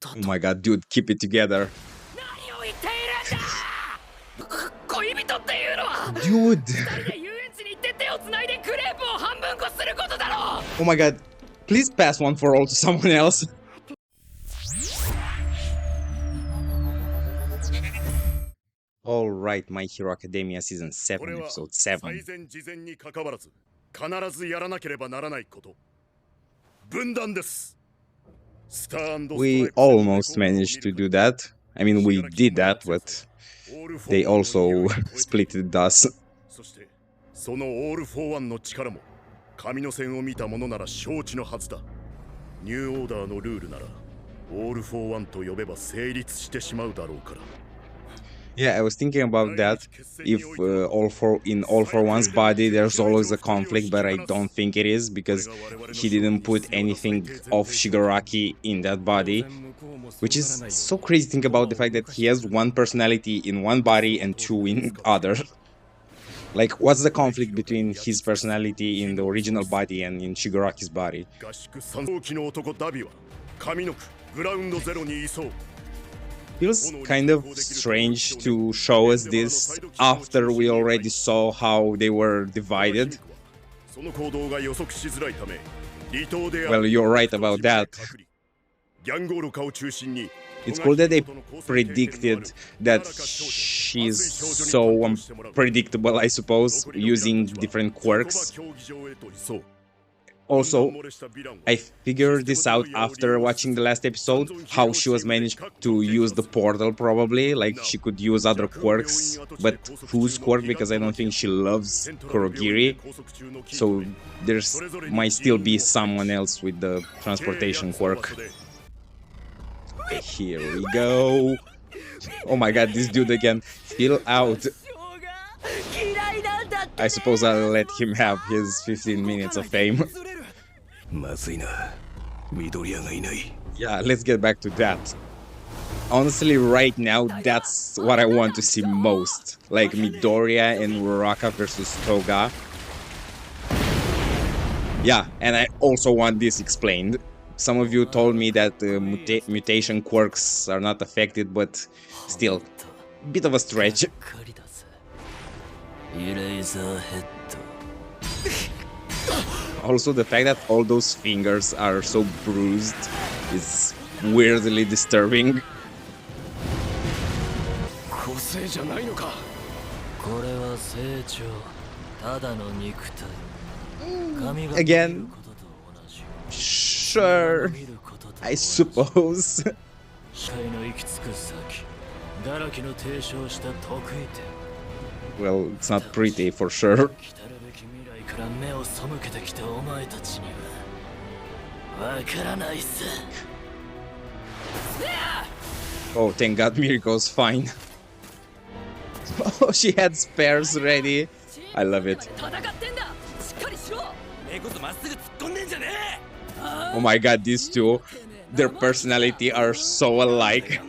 Oh my god, dude, keep it together. Dude! Oh my god, please pass one for all to someone else. Alright, My Hero Academia Season 7, Episode 7. We almost managed to do that. I mean, we did that, but they also split it us. そのオール・フォー・ワンの力も神の戦を見た者なら承知のはずだ。ニューオーダーのルールならオール・フォー・ワンと呼べば成立してしまうだろうから。 Yeah, I was thinking about that. If in All for One's body there's always a conflict, but I don't think it is, because he didn't put anything of Shigaraki in that body. Which is so crazy to think about the fact that he has one personality in one body and two in other. Like, what's the conflict between his personality in the original body and in Shigaraki's body? Feels kind of strange to show us this after we already saw how they were divided. Well, you're right about that. It's cool that they predicted that she's so unpredictable, I suppose, using different quirks. Also, I figured this out after watching the last episode, how she was managed to use the portal, probably. Like, she could use other quirks, but whose quirk? Because I don't think she loves Kurogiri. So might still be someone else with the transportation quirk. Here we go. Oh my god, this dude again. Still out. I suppose I'll let him have his 15 minutes of fame. Yeah, let's get back to that. Honestly, right now, that's what I want to see most. Like Midoriya and Uraraka versus Toga. Yeah, and I also want this explained. Some of you told me that mutation quirks are not affected, but still, bit of a stretch. Also, the fact that all those fingers are so bruised is weirdly disturbing. Again, sure, I suppose. Well, it's not pretty for sure. Oh, thank God Miriko's fine. Oh, she had spares ready. I love it. Oh my god, these two, their personality are so alike.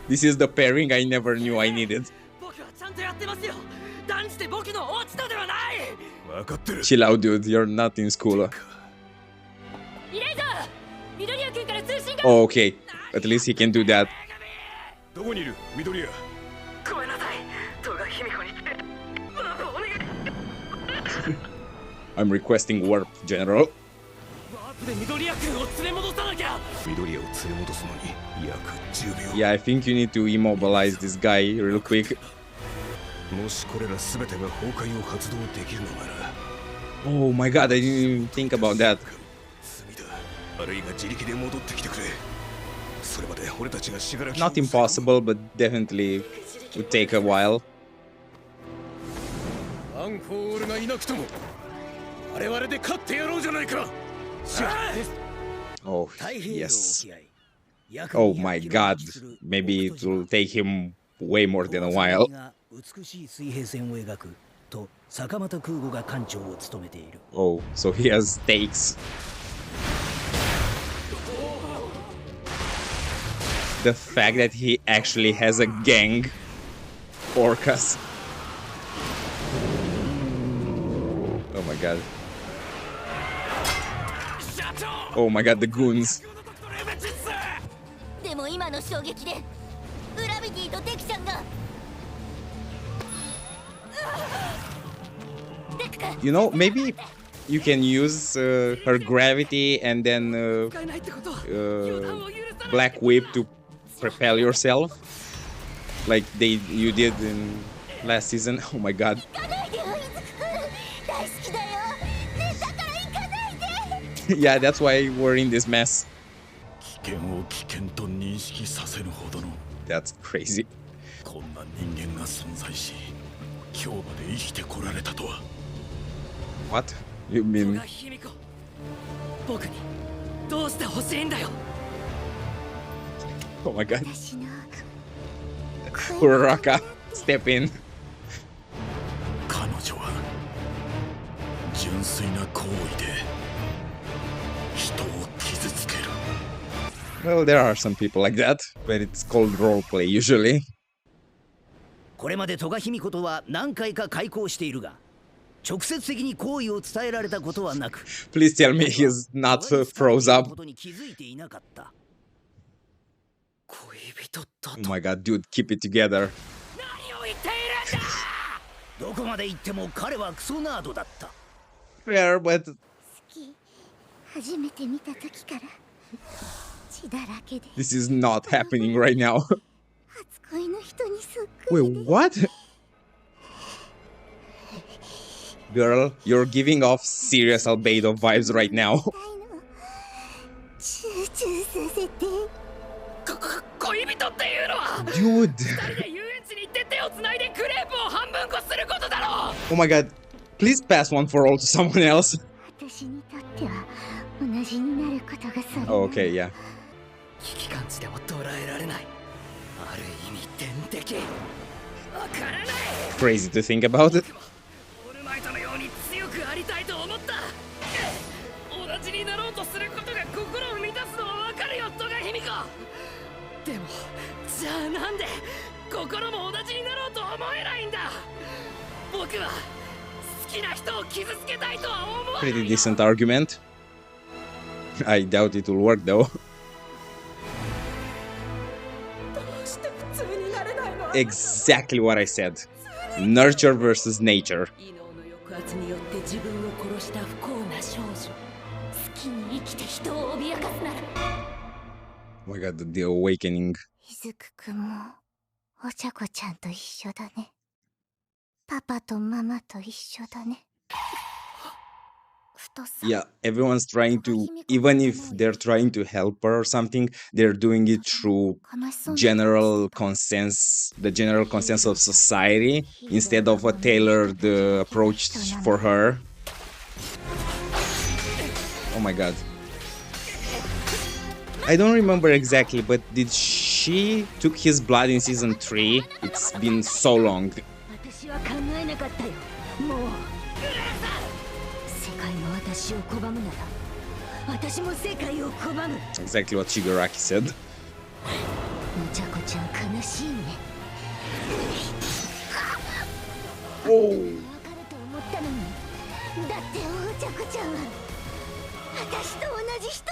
This is the pairing I never knew I needed. Chill out, dude, you're not in school. Oh, okay, at least he can do that. I'm requesting warp, General. Yeah, I think you need to immobilize this guy real quick. Oh my god, I didn't even think about that. Not impossible, but definitely would take a while. Oh, yes. Oh my god, maybe it will take him way more than a while. Oh, so he has stakes. The fact that he actually has a gang, orcas. Oh my god. Oh my god, the goons. でも今の衝撃でグラビティとデクちゃんが You know, maybe you can use her gravity and then Black Whip to propel yourself, like you did in last season. Oh my god. 行かないでよイズク君大好きだよねだから行かないで Yeah, that's why we're in this mess. 危険を危険と認識させるほどの That's crazy. こんな人間が存在し今日まで生きてこられたとは What? You mean? 僕にどうして欲しいんだよ Oh my god. 私の Kuraka, step in. 彼女は純粋な行為で人を傷つける Well, there are some people like that, but it's called roleplay usually. これまで戸賀卑弥呼とは何回か開口しているが直接的に好意を伝えられたことはなく Please tell me he's not froze up. ことに気づいていなかった恋人だ Oh と my god, dude, keep it together. 何を言っているんだどこまで行っても彼はクソナードだった Fair, but 好き初めて見た時から血だらけで this is not happening right now. 初恋の人にそっくり Wait, what? Girl, you're giving off serious albedo vibes right now. 集中させて恋人っていうのは Dude. 二人で遊園地に行って手をつないでクレープを半分こすることだろう Oh my god. Please pass one for all to someone else. 私にとっては同じになることがそれ Oh, okay, yeah. 危機感知でも捉えられないある意味天敵わからない Crazy to think about it. オールマイトのように強くありたいと思った同じになろうとすることが心を満たすのはわかるよ戸賀卑弥呼でもじゃあなんで心も同じになろうと思えないんだ僕は好きな人を傷つけたいとは思わない Pretty decent argument. I doubt it will work though. どうして普通になれないの Exactly what I said. Nurture versus nature. 異能の抑圧によって自分を殺した不幸な少女好きに生きて人を脅かすなら Oh my god, the awakening. いずくくんもお茶子ちゃんと一緒だねパパとママと一緒だね太さ Yeah, everyone's trying to, even if they're trying to help her or something, they're doing it through 悲しそうな general consensus, the general consensus of society, instead of a tailored approach for her. Oh my god. I don't remember exactly, but did she took his blood in season 3? It's been so long. 私は考えなかったよもう世界が私を拒むなら私も世界を拒む Exactly what Shigaraki said. お茶子ちゃん悲しいね Oh. わかると思ったのにだってお茶子ちゃんは私と同じ人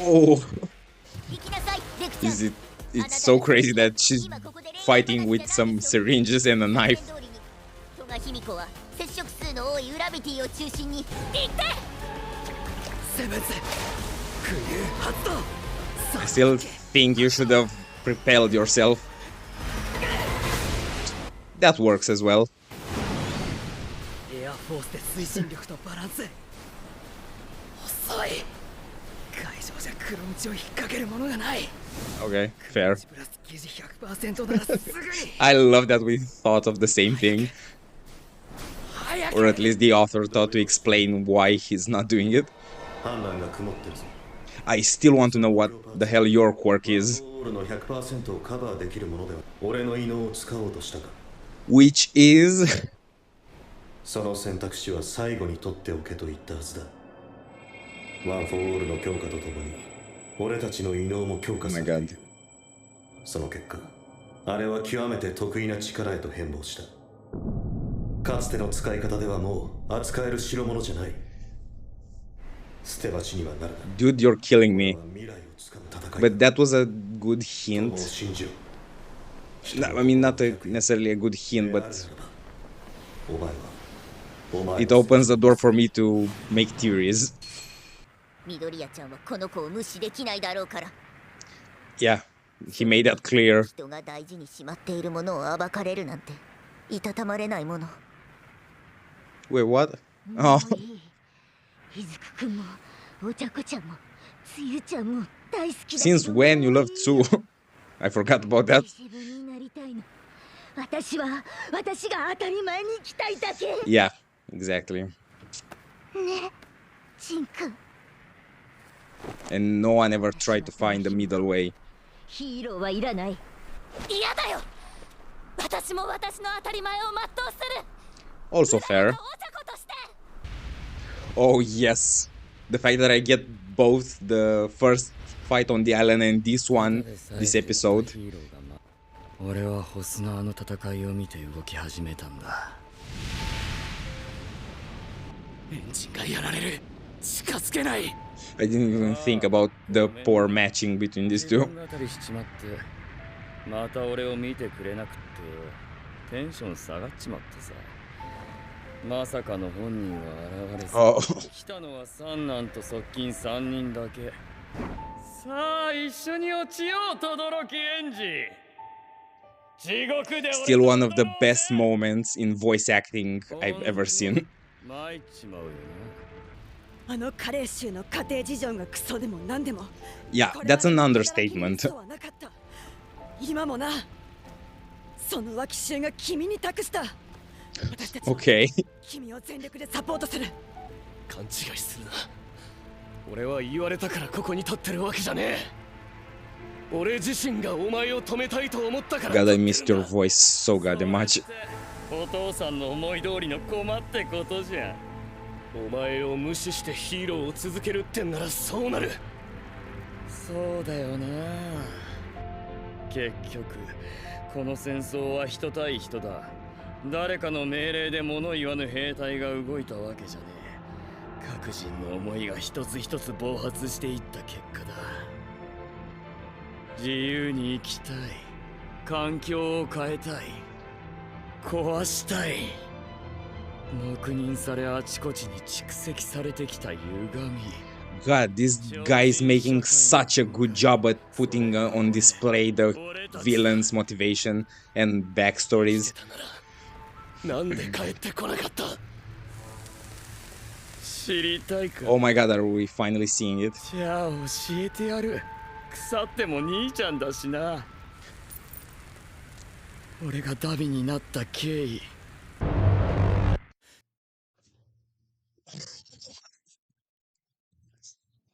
Oh. 行きなさいデクちゃん Is it? It's so crazy that she's fighting with some syringes and a knife. 戸賀卑弥呼は接触数の多いウラビティを中心に行ってセブンス空流発動 I still think you should have propelled yourself. That works as well. エアフォースで推進力とバランス遅い会場じゃ黒道を引っ掛けるものがない Okay, fair. プラス記事 100% ならすぐに I love that we thought of the same thing. 早く Or at least the author thought to explain why he's not doing it. 判断が曇ってるぞ I still want to know what the hell your quirk is. オールの 100% をカバーできるものでは俺の異能を使おうとしたか Which is... その選択肢は最後に取っておけと言ったはずだワン・フォー・オールの強化とともに俺たちの異能も強化 Oh さ my れてい god. るその結果あれは極めて得意な力へと変貌したかつての使い方ではもう扱える代物じゃない Dude, you're killing me. But that was a good hint. I mean, not necessarily a good hint, but it opens the door for me to make theories. Yeah, he made that clear. Wait, what? Oh. Since when you love Tsu? I forgot about that. Yeah, exactly. And no one ever tried to find the middle way. Also fair. Oh yes, the fact that I get both the first fight on the island and this one, this episode. I didn't even think about the poor matching between these two. Oh. Still one of the best moments in voice acting I've ever seen. Yeah, that's an understatement. Okay. God, I missed your voice so goddamn much. God, this guy is making such a good job at putting on display the villain's motivation and backstories. Oh my god, are we finally seeing it?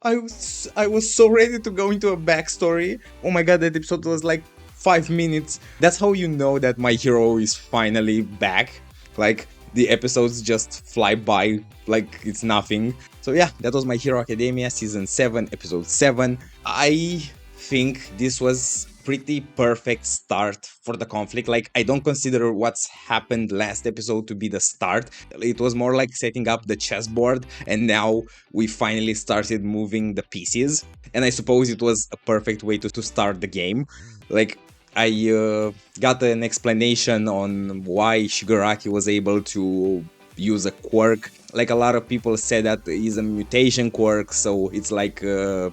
I was so ready to go into a backstory. Oh my god, that episode was like 5 minutes. That's how you know that my hero is finally back. Like, the episodes just fly by like it's nothing. So yeah, that was My Hero Academia Season 7, Episode 7. I think this was pretty perfect start for the conflict. Like, I don't consider what's happened last episode to be the start. It was more like setting up the chessboard, and now we finally started moving the pieces. And I suppose it was a perfect way to start the game. Like, I got an explanation on why Shigaraki was able to use a quirk. Like, a lot of people said that it's a mutation quirk, so it's like a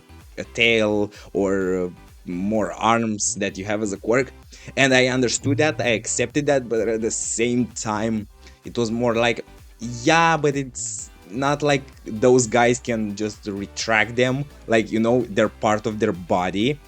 tail or more arms that you have as a quirk. And I understood that, I accepted that, but at the same time it was more like, yeah, but it's not like those guys can just retract them, like, you know, they're part of their body.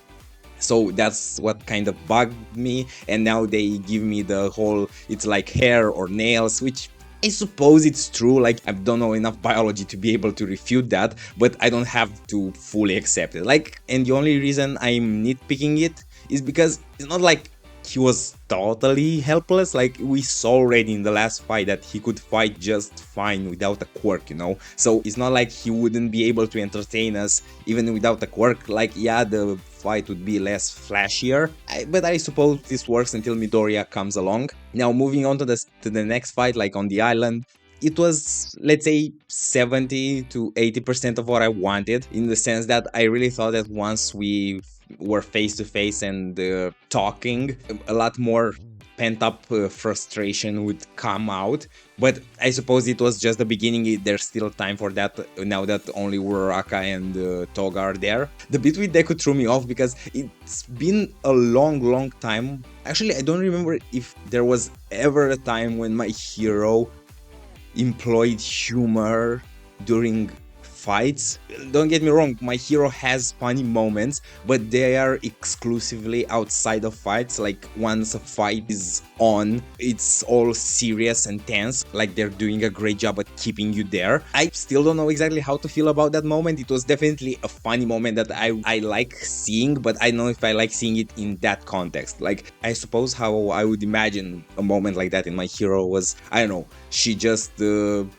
So that's what kind of bugged me. And now they give me the whole, it's like hair or nails, which I suppose it's true. Like, I don't know enough biology to be able to refute that, but I don't have to fully accept it. Like, and the only reason I'm nitpicking it is because it's not like he was totally helpless. Like, we saw already in the last fight that he could fight just fine without a quirk, you know? So it's not like he wouldn't be able to entertain us even without a quirk. Like, yeah, the fight would be less flashier, but I suppose this works until Midoriya comes along. Now, moving on to the next fight, like on the island, it was, let's say, 70 to 80% of what I wanted, in the sense that I really thought that once we were face to face and talking, a lot more pent up frustration would come out. But I suppose it was just the beginning. There's still time for that now that only Uraraka and Toga are there. The bit with Deku threw me off because it's been a long time. Actually, I don't remember if there was ever a time when my hero employed humor during fights. Don't get me wrong, my hero has funny moments, but they are exclusively outside of fights. Like once a fight is on, it's all serious and tense, like they're doing a great job at keeping you there. I still don't know exactly how to feel about that moment. It was definitely a funny moment that I like seeing, but I don't know if I like seeing it in that context. Like, I suppose how I would imagine a moment like that in my hero was, I don't know, she just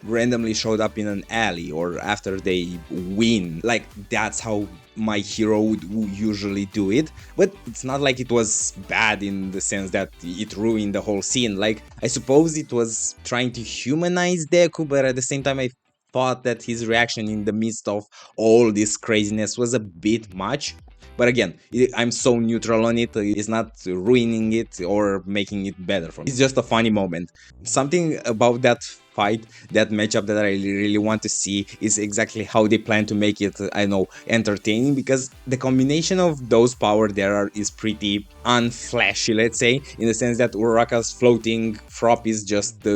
randomly showed up in an alley, or after they win. Like, that's how my hero would usually do it. But it's not like it was bad in the sense that it ruined the whole scene. Like, I suppose it was trying to humanize Deku, but at the same time I thought that his reaction in the midst of all this craziness was a bit much. But again, I'm so neutral on it. It's not ruining it or making it better for me. It's just a funny moment. Something about that fight, that matchup, that I really want to see is exactly how they plan to make it, I know, entertaining, because the combination of those power there is pretty unflashy, let's say, in the sense that Uraraka's floating frop is just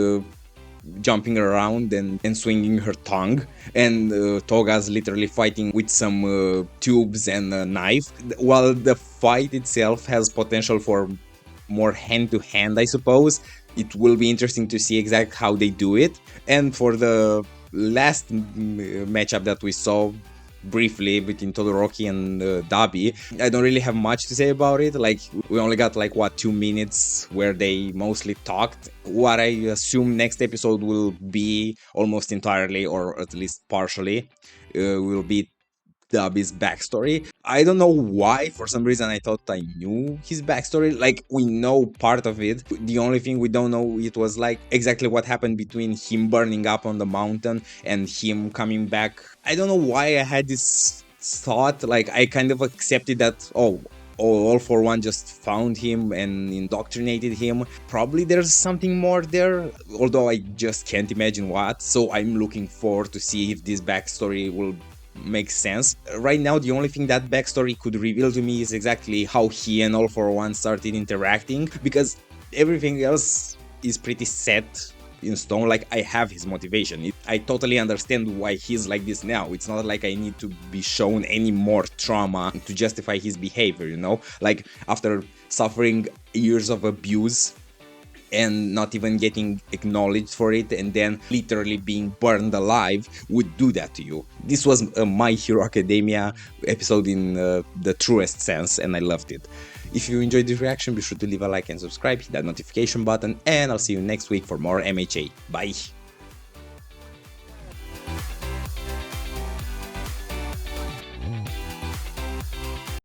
jumping around and swinging her tongue, and Toga's literally fighting with some tubes and a knife, while the fight itself has potential for more hand-to-hand, I suppose. It will be interesting to see exactly how they do it. And for the last matchup that we saw briefly between Todoroki and Dabi, I don't really have much to say about it. Like, we only got like, what, 2 minutes where they mostly talked. What I assume next episode will be almost entirely, or at least partially, will be Dabi's backstory. I don't know why, for some reason I thought I knew his backstory. Like, we know part of it. The only thing we don't know, it was like exactly what happened between him burning up on the mountain and him coming back. I don't know why I had this thought. Like, I kind of accepted that, oh, All for One just found him and indoctrinated him. Probably there's something more there, although I just can't imagine what. So I'm looking forward to see if this backstory will makes sense. Right now, the only thing that backstory could reveal to me is exactly how he and All for One started interacting, because everything else is pretty set in stone. Like, I have his motivation. I totally understand why he's like this now. It's not like I need to be shown any more trauma to justify his behavior, you know? Like, after suffering years of abuse and not even getting acknowledged for it, and then literally being burned alive, would do that to you. This was a My Hero Academia episode in the truest sense, and I loved it. If you enjoyed this reaction, be sure to leave a like and subscribe, hit that notification button, and I'll see you next week for more MHA. Bye!